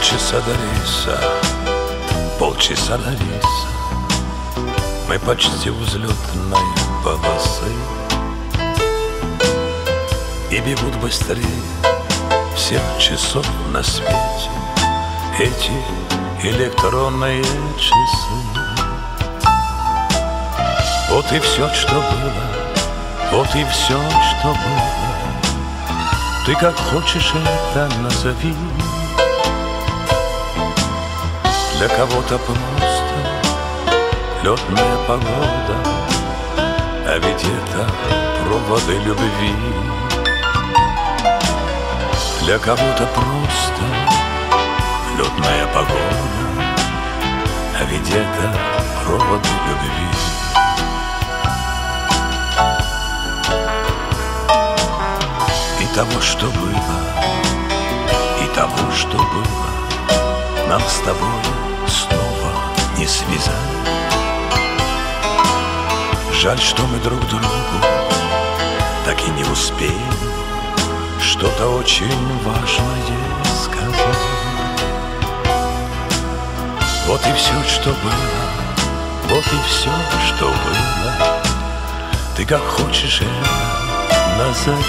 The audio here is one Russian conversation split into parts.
Полчаса до рейса, полчаса до рейса, мы почти у взлетной полосы. И бегут быстрее всех часов на свете эти электронные часы. Вот и все, что было, вот и все, что было. Ты как хочешь это назови. Для кого-то просто летная погода, а ведь это проводы любви. Для кого-то просто летная погода, а ведь это проводы любви. И того, что было, и того, что было, нам с тобой снова не связать. Жаль, что мы друг другу так и не успеем что-то очень важное сказать. Вот и все, что было, вот и все, что было. Ты как хочешь это назови.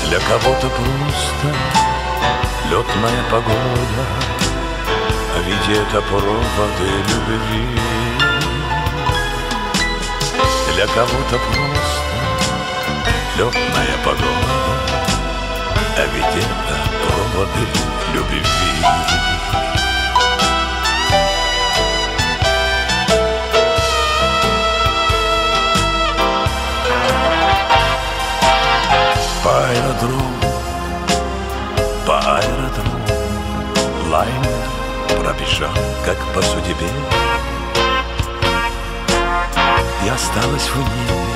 Для кого-то просто летная погода, а ведь это проводы любви. Для кого-то просто летная погода, а ведь это проводы любви. По аэродрому лайнер пробежал, как по судьбе, и осталась в небе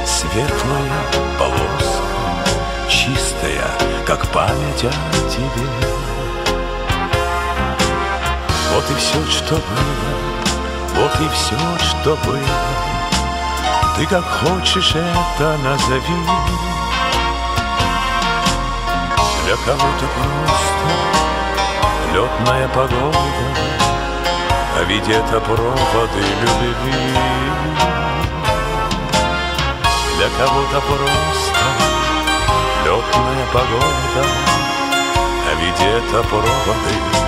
светлая полоска, чистая, как память о тебе. Вот и все, что было, вот и все, что было. Ты как хочешь это назови. Для кого-то просто летная погода, а ведь это проводы любви. Для кого-то просто летная погода, а ведь это проводы